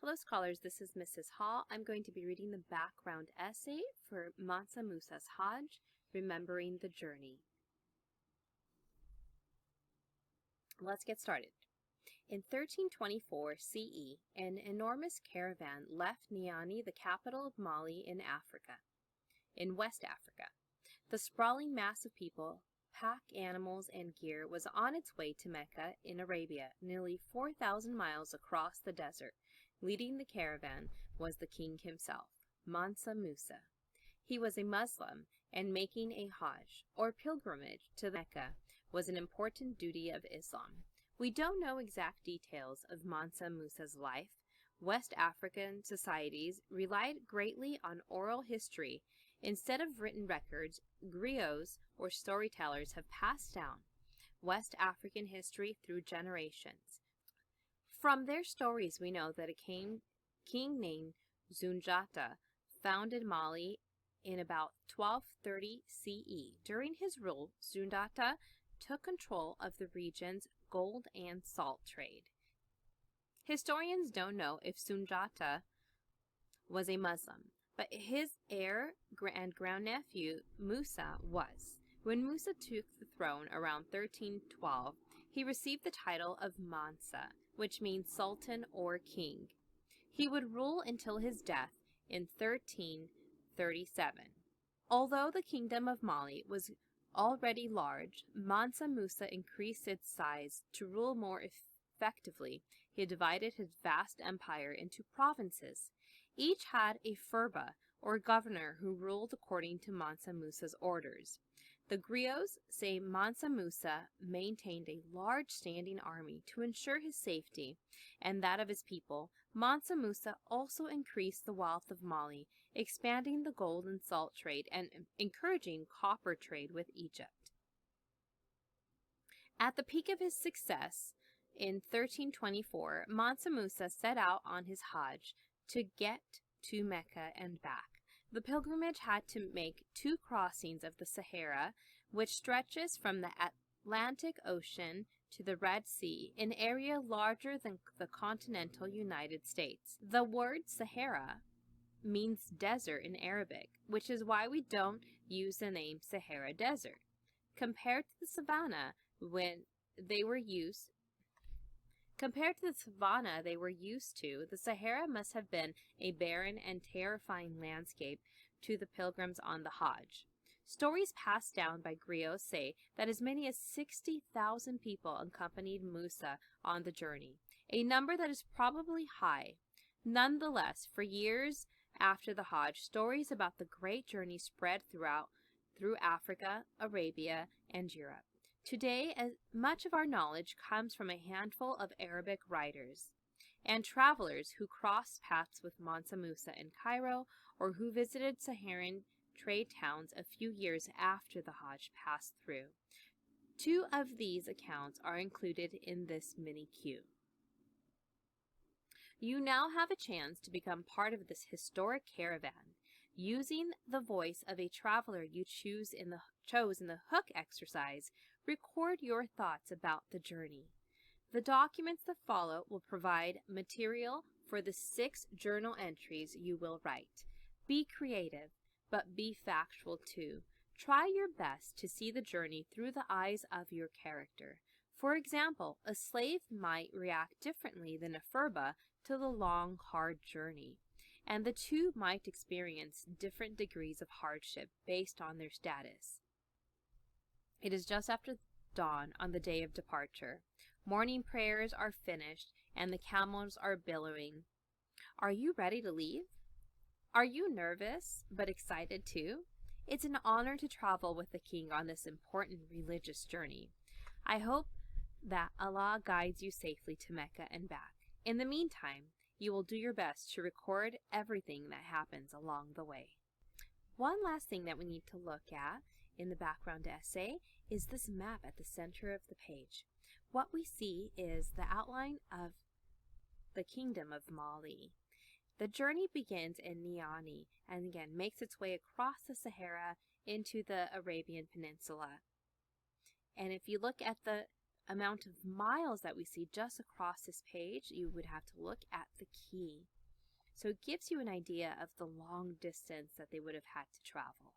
Hello scholars, this is Mrs. Hall. I'm going to be reading the background essay for Mansa Musa's Hajj, Remembering the Journey. Let's get started. In 1324 CE, an enormous caravan left Niani, the capital of Mali in West Africa. The sprawling mass of people, pack animals, and gear was on its way to Mecca in Arabia, nearly 4,000 miles across the desert. Leading the caravan was the king himself, Mansa Musa. He was a Muslim, and making a Hajj, or pilgrimage, to Mecca was an important duty of Islam. We don't know exact details of Mansa Musa's life. West African societies relied greatly on oral history. Instead of written records, griots or storytellers have passed down West African history through generations. From their stories, we know that a king named Sunjata founded Mali in about 1230 CE. During his rule, Sunjata took control of the region's gold and salt trade. Historians don't know if Sunjata was a Muslim, but his heir and grandnephew Musa was. When Musa took the throne around 1312, he received the title of Mansa, which means sultan or king. He would rule until his death in 1337. Although the kingdom of Mali was already large, Mansa Musa increased its size to rule more effectively. He divided his vast empire into provinces. Each had a furba, or governor, who ruled according to Mansa Musa's orders. The griots say Mansa Musa maintained a large standing army to ensure his safety and that of his people. Mansa Musa also increased the wealth of Mali, expanding the gold and salt trade and encouraging copper trade with Egypt. At the peak of his success in 1324, Mansa Musa set out on his Hajj to get to Mecca and back. The pilgrimage had to make 2 crossings of the Sahara, which stretches from the Atlantic Ocean to the Red Sea, an area larger than the continental United States. The word Sahara means desert in Arabic, which is why we don't use the name Sahara Desert. Compared to the savanna they were used to, the Sahara must have been a barren and terrifying landscape to the pilgrims on the Hajj. Stories passed down by griots say that as many as 60,000 people accompanied Musa on the journey, a number that is probably high. Nonetheless, for years after the Hajj, stories about the great journey spread through Africa, Arabia, and Europe. Today, much of our knowledge comes from a handful of Arabic writers and travelers who crossed paths with Mansa Musa in Cairo or who visited Saharan trade towns a few years after the Hajj passed through. 2 of these accounts are included in this mini-Q. You now have a chance to become part of this historic caravan. Using the voice of a traveler you chose in the hook exercise, record your thoughts about the journey. The documents that follow will provide material for the 6 journal entries you will write. Be creative, but be factual too. Try your best to see the journey through the eyes of your character. For example, a slave might react differently than a furba to the long, hard journey, and the 2 might experience different degrees of hardship based on their status. It is just after dawn on the day of departure. Morning prayers are finished, and the camels are bellowing. Are you ready to leave? Are you nervous, but excited too? It's an honor to travel with the king on this important religious journey. I hope that Allah guides you safely to Mecca and back. In the meantime, you will do your best to record everything that happens along the way. One last thing that we need to look at in the background essay is this map at the center of the page. What we see is the outline of the kingdom of Mali. The journey begins in Niani and again makes its way across the Sahara into the Arabian Peninsula. And if you look at the amount of miles that we see just across this page, you would have to look at the key. So it gives you an idea of the long distance that they would have had to travel.